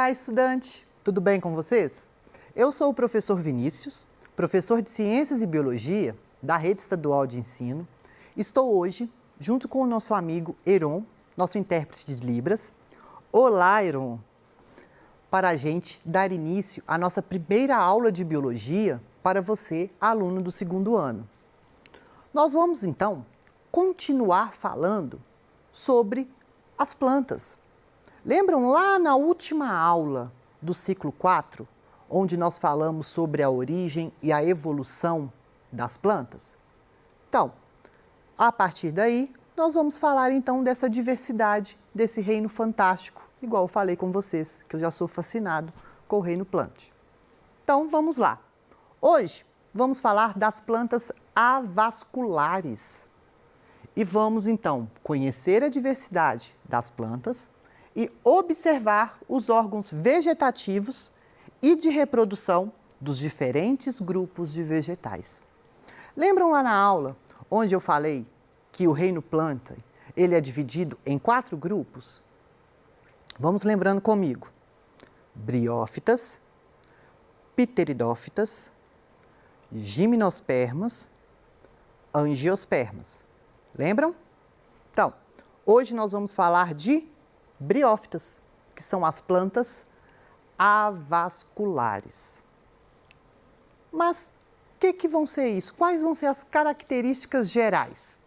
Olá, estudante! Tudo bem com vocês? Eu sou o professor Vinícius, professor de Ciências e Biologia da Rede Estadual de Ensino. Estou hoje, junto com o nosso amigo Heron, nosso intérprete de Libras. Olá, Heron! Para a gente dar início à nossa primeira aula de Biologia para você, aluno do segundo ano. Nós vamos, então, continuar falando sobre as plantas. Lembram lá na última aula do ciclo 4, onde nós falamos sobre a origem e a evolução das plantas? Então, a partir daí, nós vamos falar então dessa diversidade, desse reino fantástico, igual eu falei com vocês, que eu já sou fascinado com o reino planta. Então, vamos lá. Hoje, vamos falar das plantas avasculares. E vamos então conhecer a diversidade das plantas e observar os órgãos vegetativos e de reprodução dos diferentes grupos de vegetais. Lembram lá na aula onde eu falei que o reino planta, ele é dividido em 4 grupos? Vamos lembrando comigo. Briófitas, pteridófitas, gimnospermas, angiospermas. Lembram? Então, hoje nós vamos falar de briófitas, que são as plantas avasculares. Mas o que vão ser isso? Quais vão ser as características gerais?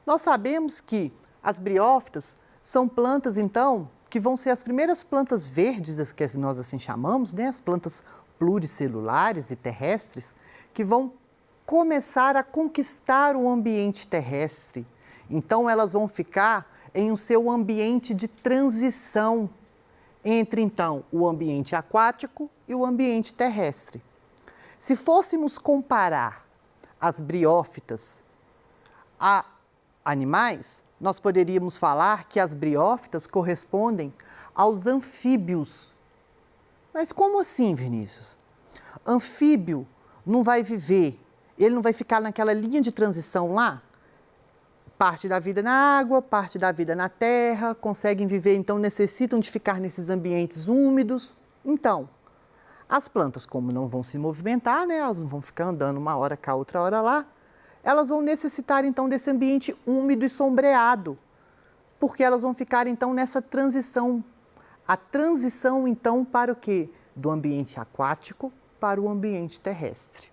Nós sabemos que as briófitas são plantas, então, que vão ser as primeiras plantas verdes, que nós assim chamamos, né? As plantas pluricelulares e terrestres, que vão começar a conquistar o ambiente terrestre. Então, elas vão ficar em um seu ambiente de transição entre, então, o ambiente aquático e o ambiente terrestre. Se fôssemos comparar as briófitas a animais, nós poderíamos falar que as briófitas correspondem aos anfíbios. Mas como assim, Vinícius? Anfíbio não vai viver, ele não vai ficar naquela linha de transição lá? Parte da vida na água, parte da vida na terra, conseguem viver, então necessitam de ficar nesses ambientes úmidos. Então, as plantas, como não vão se movimentar, né, elas não vão ficar andando uma hora cá, outra hora lá, elas vão necessitar, então, desse ambiente úmido e sombreado, porque elas vão ficar, então, nessa transição. A transição, então, para o quê? Do ambiente aquático para o ambiente terrestre.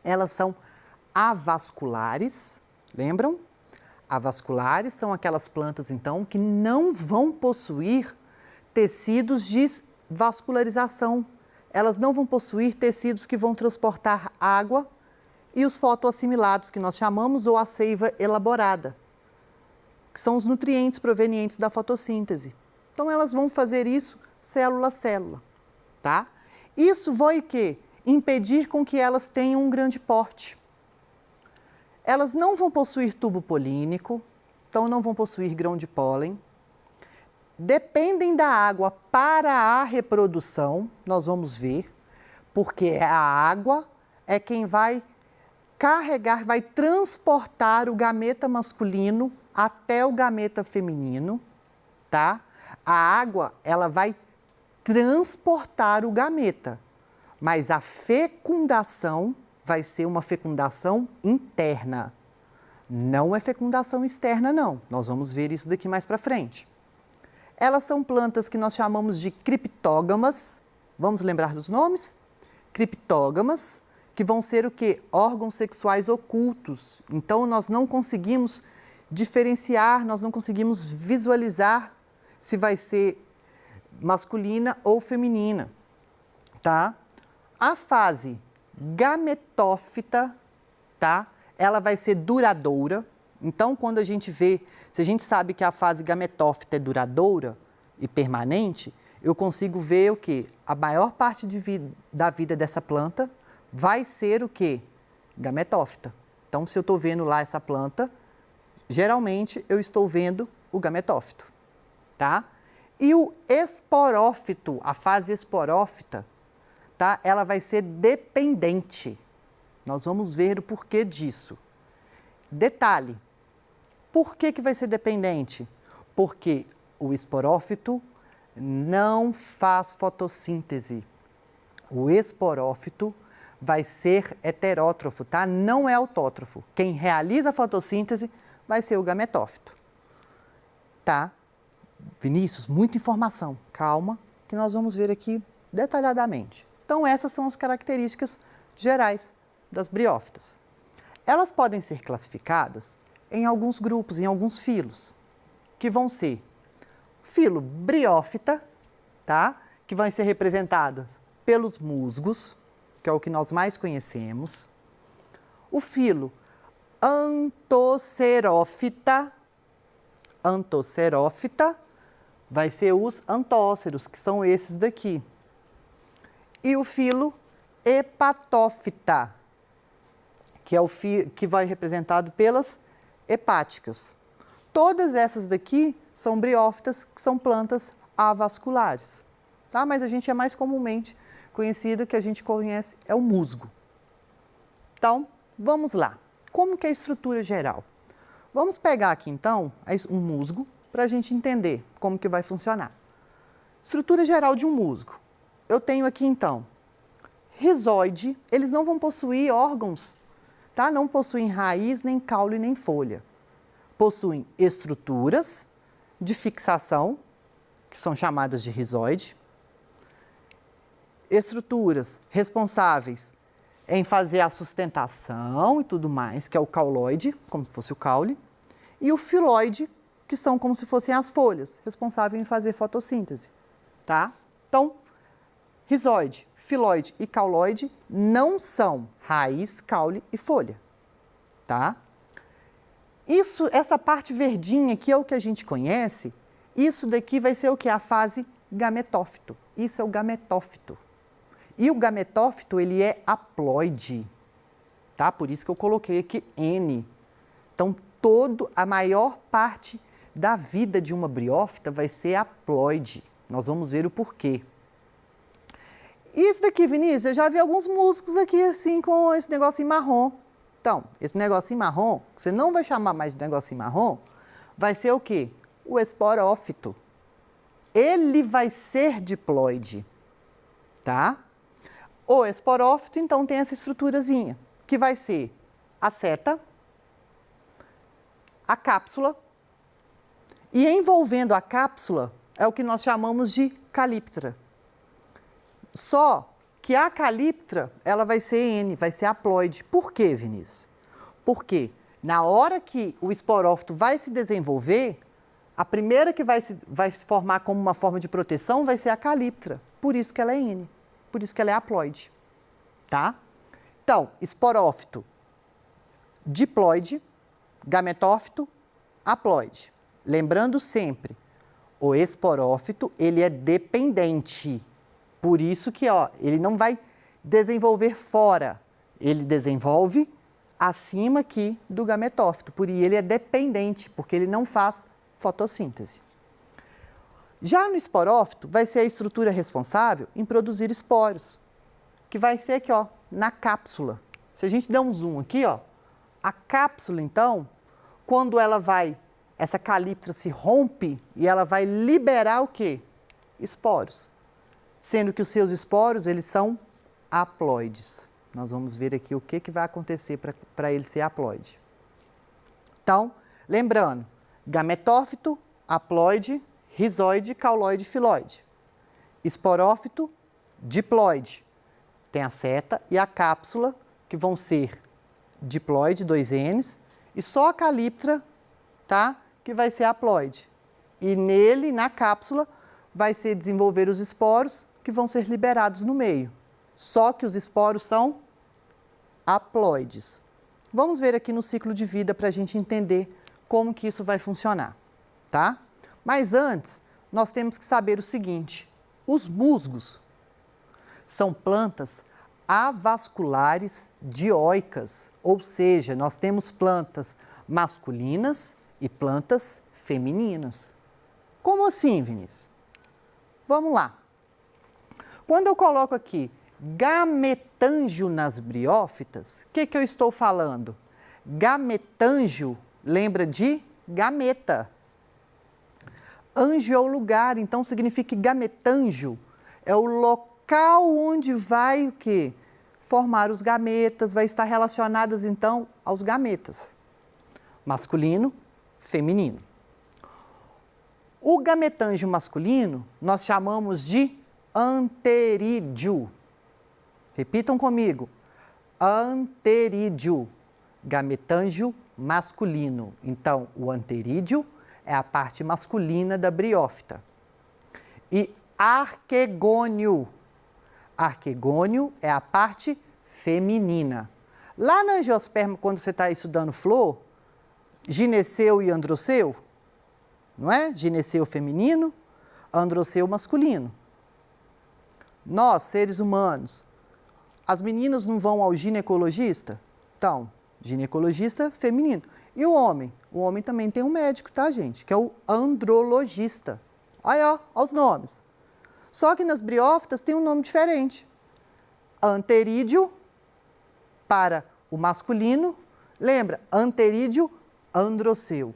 Elas são avasculares, lembram? Avasculares são aquelas plantas, então, que não vão possuir tecidos de vascularização. Elas não vão possuir tecidos que vão transportar água e os fotoassimilados, que nós chamamos, ou a seiva elaborada, que são os nutrientes provenientes da fotossíntese. Então, elas vão fazer isso célula a célula, tá? Isso vai o quê? Impedir com que elas tenham um grande porte. Elas não vão possuir tubo polínico, então não vão possuir grão de pólen. Dependem da água para a reprodução, nós vamos ver, porque a água é quem vai carregar, vai transportar o gameta masculino até o gameta feminino, tá? A água, ela vai transportar o gameta, mas a fecundação vai ser uma fecundação interna. Não é fecundação externa, não. Nós vamos ver isso daqui mais para frente. Elas são plantas que nós chamamos de criptógamas. Vamos lembrar dos nomes? Criptógamas, que vão ser o quê? Órgãos sexuais ocultos. Então, nós não conseguimos diferenciar, nós não conseguimos visualizar se vai ser masculina ou feminina, tá? A fase gametófita, tá? Ela vai ser duradoura. Então, quando a gente vê, se a gente sabe que a fase gametófita é duradoura e permanente, eu consigo ver o quê? A maior parte da vida dessa planta vai ser o quê? Gametófita. Então, se eu estou vendo lá essa planta, geralmente eu estou vendo o gametófito, tá? E o esporófito, a fase esporófita, tá? Ela vai ser dependente. Nós vamos ver o porquê disso. Detalhe, por que vai ser dependente? Porque o esporófito não faz fotossíntese. O esporófito vai ser heterótrofo, tá? Não é autótrofo. Quem realiza a fotossíntese vai ser o gametófito. Tá? Vinícius, muita informação. Calma, que nós vamos ver aqui detalhadamente. Então, essas são as características gerais das briófitas. Elas podem ser classificadas em alguns grupos, em alguns filos, que vão ser filo briófita, tá? Que vai ser representada pelos musgos, que é o que nós mais conhecemos. O filo antocerófita vai ser os antóceros, que são esses daqui. E o filo hepatófita, que é o que vai representado pelas hepáticas. Todas essas daqui são briófitas, que são plantas avasculares, tá? Mas a gente é mais comumente conhecida, que a gente conhece, é o musgo. Então, vamos lá. Como que é a estrutura geral? Vamos pegar aqui, então, um musgo, para a gente entender como que vai funcionar. Estrutura geral de um musgo. Eu tenho aqui, então, rizóide, eles não vão possuir órgãos, tá? Não possuem raiz, nem caule, nem folha. Possuem estruturas de fixação, que são chamadas de rizóide, estruturas responsáveis em fazer a sustentação e tudo mais, que é o cauloide, como se fosse o caule, e o filóide, que são como se fossem as folhas, responsáveis em fazer fotossíntese, tá? Então, rizóide, filóide e cauloide não são raiz, caule e folha, tá? Essa parte verdinha aqui é o que a gente conhece, isso daqui vai ser o que? A fase gametófito. Isso é o gametófito. E o gametófito, ele é haploide, tá? Por isso que eu coloquei aqui N. Então, a maior parte da vida de uma briófita vai ser haploide. Nós vamos ver o porquê. Isso daqui, Vinícius, eu já vi alguns musgos aqui assim com esse negocinho marrom. Então, esse negocinho marrom, você não vai chamar mais de negocinho marrom, vai ser o quê? O esporófito. Ele vai ser diploide, tá? O esporófito, então, tem essa estruturazinha, que vai ser a seta, a cápsula, e envolvendo a cápsula é o que nós chamamos de calíptra. Só que a calíptra, ela vai ser N, vai ser haploide. Por quê, Vinícius? Porque na hora que o esporófito vai se desenvolver, a primeira que vai se formar como uma forma de proteção vai ser a calíptra. Por isso que ela é N. Por isso que ela é haploide, tá? Então, esporófito, diploide, gametófito, haploide. Lembrando sempre, o esporófito, ele é dependente. Por isso que, ó, ele não vai desenvolver fora, ele desenvolve acima aqui do gametófito. Por isso ele é dependente, porque ele não faz fotossíntese. Já no esporófito, vai ser a estrutura responsável em produzir esporos, que vai ser aqui, ó, na cápsula. Se a gente der um zoom aqui, ó, a cápsula, então, quando essa calíptra se rompe e ela vai liberar o quê? Esporos. Sendo que os seus esporos, eles são haploides. Nós vamos ver aqui o que vai acontecer para ele ser haploide. Então, lembrando, gametófito, haploide, rizóide, cauloide, filóide. Esporófito, diploide. Tem a seta e a cápsula, que vão ser diploide, 2 N's, e só a calíptra, tá? Que vai ser haploide. E nele, na cápsula, vai ser desenvolver os esporos, que vão ser liberados no meio. Só que os esporos são haploides. Vamos ver aqui no ciclo de vida para a gente entender como que isso vai funcionar, tá? Mas antes, nós temos que saber o seguinte, os musgos são plantas avasculares dioicas, ou seja, nós temos plantas masculinas e plantas femininas. Como assim, Vinícius? Vamos lá. Quando eu coloco aqui gametângio nas briófitas, o que eu estou falando? Gametângio lembra de gameta. Anjo é o lugar, então significa gametângio. É o local onde vai o quê? Formar os gametas, vai estar relacionadas então aos gametas. Masculino, feminino. O gametângio masculino nós chamamos de anterídeo. Repitam comigo. Anterídeo. Gametângio masculino. Então, o anterídeo é a parte masculina da briófita. E arquegônio. Arquegônio é a parte feminina. Lá na angiosperma, quando você está estudando flor, gineceu e androceu, não é? Gineceu feminino, androceu masculino. Nós, seres humanos, as meninas não vão ao ginecologista? Então, ginecologista feminino. E o homem? O homem também tem um médico, tá, gente? Que é o andrologista. Aí, ó os nomes. Só que nas briófitas tem um nome diferente. Anterídeo para o masculino. Lembra? Anterídeo, androceu.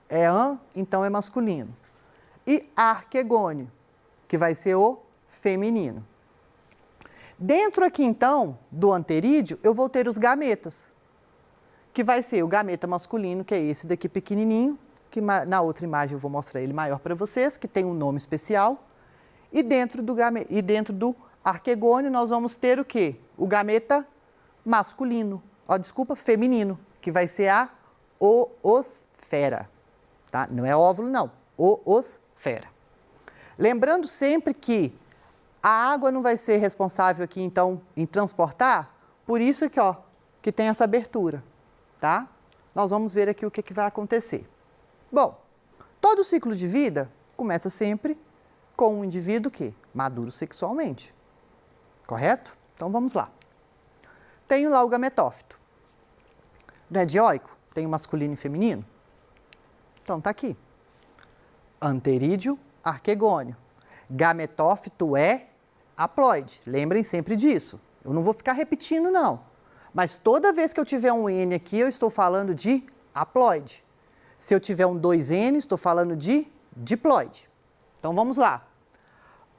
É an, então é masculino. E arquegônio, que vai ser o feminino. Dentro aqui, então, do anterídeo, eu vou ter os gametas, que vai ser o gameta masculino, que é esse daqui pequenininho, que na outra imagem eu vou mostrar ele maior para vocês, que tem um nome especial. E dentro do arquegônio nós vamos ter o quê? O gameta masculino, feminino, que vai ser a oosfera. Tá? Não é óvulo, não. Oosfera. Lembrando sempre que a água não vai ser responsável aqui, então, em transportar, por isso aqui, ó, que tem essa abertura, tá? Nós vamos ver aqui o que vai acontecer. Bom, todo o ciclo de vida começa sempre com um indivíduo que maduro sexualmente, correto? Então, vamos lá. Tenho lá o gametófito. Não é dioico? Tem o masculino e feminino? Então, tá aqui. Anterídeo, arquegônio. Gametófito é haploide. Lembrem sempre disso. Eu não vou ficar repetindo, não. Mas toda vez que eu tiver um N aqui, eu estou falando de haploide. Se eu tiver um 2N, estou falando de diploide. Então, vamos lá.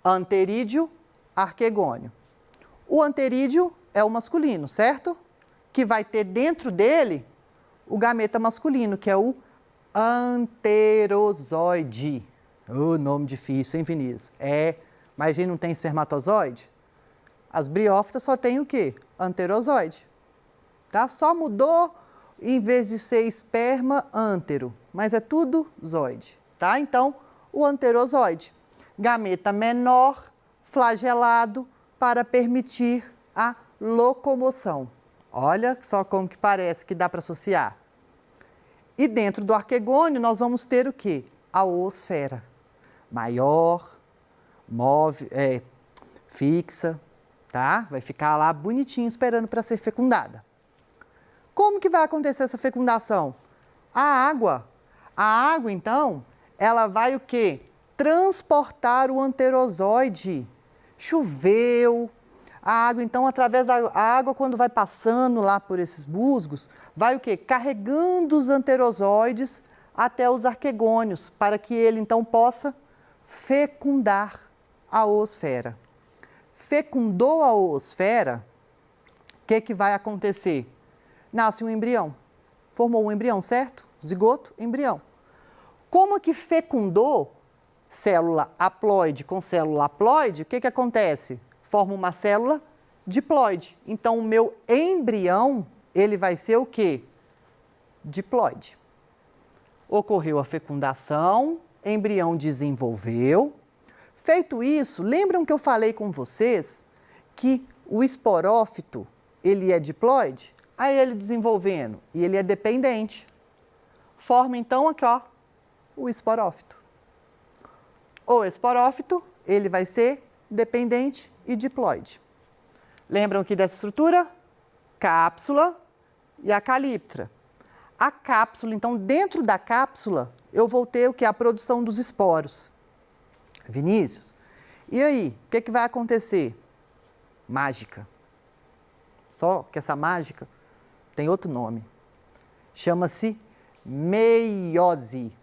Anterídeo, arquegônio. O anterídeo é o masculino, certo? Que vai ter dentro dele o gameta masculino, que é o anterozoide. Nome difícil, hein, Vinícius? Mas a gente não tem espermatozoide? As briófitas só tem o quê? Anterozoide. Tá? Só mudou, em vez de ser esperma, antero. Mas é tudo zoide. Tá? Então, o anterozoide. Gameta menor, flagelado, para permitir a locomoção. Olha só como que parece que dá para associar. E dentro do arquegônio, nós vamos ter o quê? A oosfera. Maior, fixa, tá? Vai ficar lá bonitinho esperando para ser fecundada. Como que vai acontecer essa fecundação? A água, então, ela vai o quê? Transportar o anterozoide. Choveu, a água, então, através da água, quando vai passando lá por esses musgos, vai o quê? Carregando os anterozoides até os arquegônios, para que ele, então, possa fecundar a oosfera. Fecundou a oosfera, o que vai acontecer? Nasce um embrião. Formou um embrião, certo? Zigoto, embrião. Como que fecundou célula haploide com célula haploide, o que acontece? Forma uma célula diploide. Então, o meu embrião, ele vai ser o quê? Diploide. Ocorreu a fecundação, embrião desenvolveu. Feito isso, lembram que eu falei com vocês que o esporófito, ele é diploide? Aí ele desenvolvendo, e ele é dependente. Forma então aqui, ó, o esporófito. O esporófito, ele vai ser dependente e diploide. Lembram aqui dessa estrutura? Cápsula e a calíptra. A cápsula, então, dentro da cápsula, eu vou ter o que? A produção dos esporos. Vinícius, e aí, o que vai acontecer? Mágica. Só que essa mágica tem outro nome. Chama-se meiose.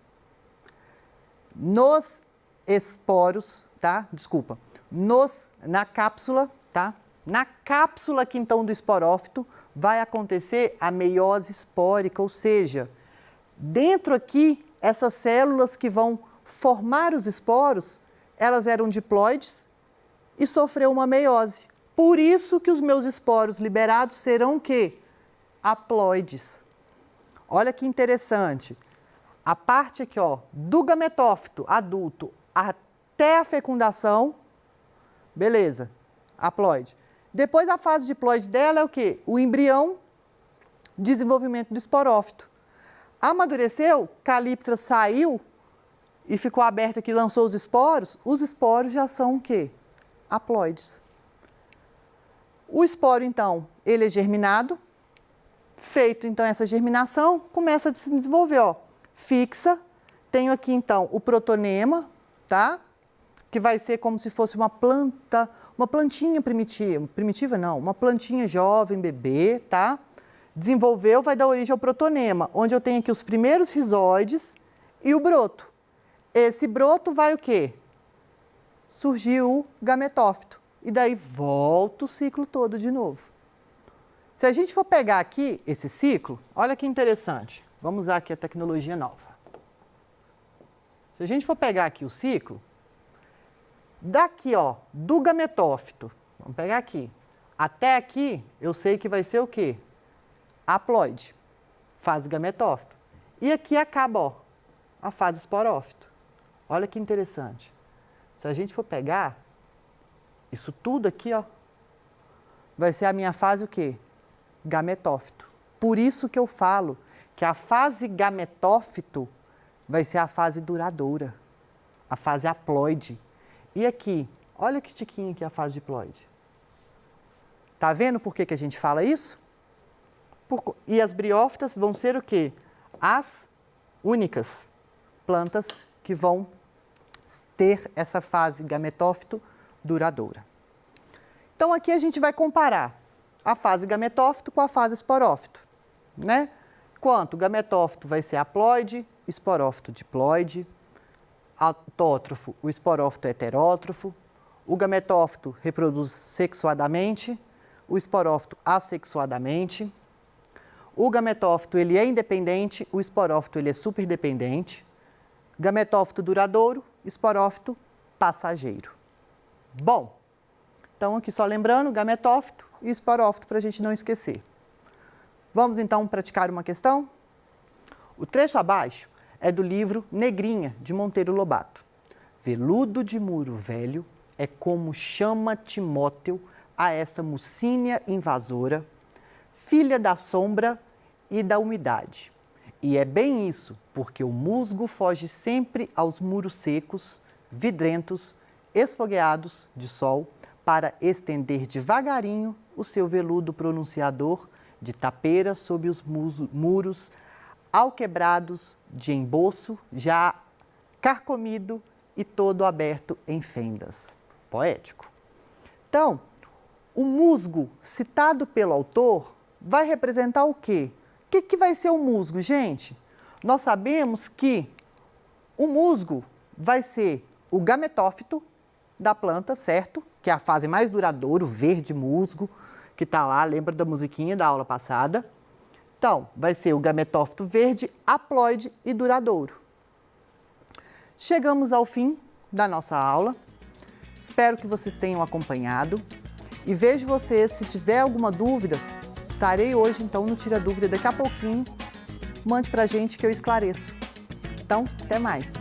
Nos esporos, tá? Desculpa. Na cápsula, tá? Na cápsula aqui, então, do esporófito, vai acontecer a meiose espórica, ou seja, dentro aqui, essas células que vão formar os esporos, elas eram diploides e sofreu uma meiose. Por isso que os meus esporos liberados serão o quê? Haploides. Olha que interessante. A parte aqui, ó, do gametófito adulto até a fecundação, beleza, haploide. Depois a fase diploide dela é o quê? O embrião, desenvolvimento do esporófito. Amadureceu, calíptra saiu e ficou aberta aqui, lançou os esporos já são o quê? Haploides. O esporo, então, ele é germinado, feito, então, essa germinação, começa a se desenvolver, ó, fixa, tenho aqui, então, o protonema, tá? Que vai ser como se fosse uma planta, uma plantinha primitiva não, uma plantinha jovem, bebê, tá? Desenvolveu, vai dar origem ao protonema, onde eu tenho aqui os primeiros rizóides e o broto. Esse broto vai o quê? Surgiu o gametófito. E daí volta o ciclo todo de novo. Se a gente for pegar aqui esse ciclo, olha que interessante. Vamos usar aqui a tecnologia nova. Se a gente for pegar aqui o ciclo, daqui, ó, do gametófito, vamos pegar aqui, até aqui, eu sei que vai ser o quê? Haploide, fase gametófito. E aqui acaba, ó, a fase esporófito. Olha que interessante. Se a gente for pegar isso tudo aqui, ó, vai ser a minha fase o quê? Gametófito. Por isso que eu falo que a fase gametófito vai ser a fase duradoura, a fase haploide. E aqui, olha que tiquinho aqui a fase diploide. Tá vendo por que a gente fala isso? E as briófitas vão ser o quê? As únicas plantas que vão ter essa fase gametófito duradoura. Então, aqui a gente vai comparar a fase gametófito com a fase esporófito, né? Quanto o gametófito vai ser haploide, esporófito diploide, autótrofo, o esporófito é heterótrofo, o gametófito reproduz sexuadamente, o esporófito assexuadamente, o gametófito ele é independente, o esporófito ele é superdependente, gametófito duradouro, esporófito passageiro. Bom, então aqui só lembrando, gametófito e esporófito para a gente não esquecer. Vamos então praticar uma questão? O trecho abaixo é do livro Negrinha, de Monteiro Lobato. Veludo de muro velho é como chama Timóteo a essa mucínia invasora, filha da sombra e da umidade. E é bem isso, porque o musgo foge sempre aos muros secos, vidrentos, esfogueados de sol, para estender devagarinho o seu veludo pronunciador de tapeira sob os muros alquebrados de emboço, já carcomido e todo aberto em fendas. Poético. Então, o musgo citado pelo autor vai representar o quê? O que vai ser o musgo, gente? Nós sabemos que o musgo vai ser o gametófito da planta, certo? Que é a fase mais duradoura, o verde musgo, que está lá, lembra da musiquinha da aula passada? Então, vai ser o gametófito verde, haploide e duradouro. Chegamos ao fim da nossa aula. Espero que vocês tenham acompanhado. E vejo vocês, se tiver alguma dúvida, estarei hoje, então, no Tira Dúvida daqui a pouquinho. Mande pra gente que eu esclareço. Então, até mais!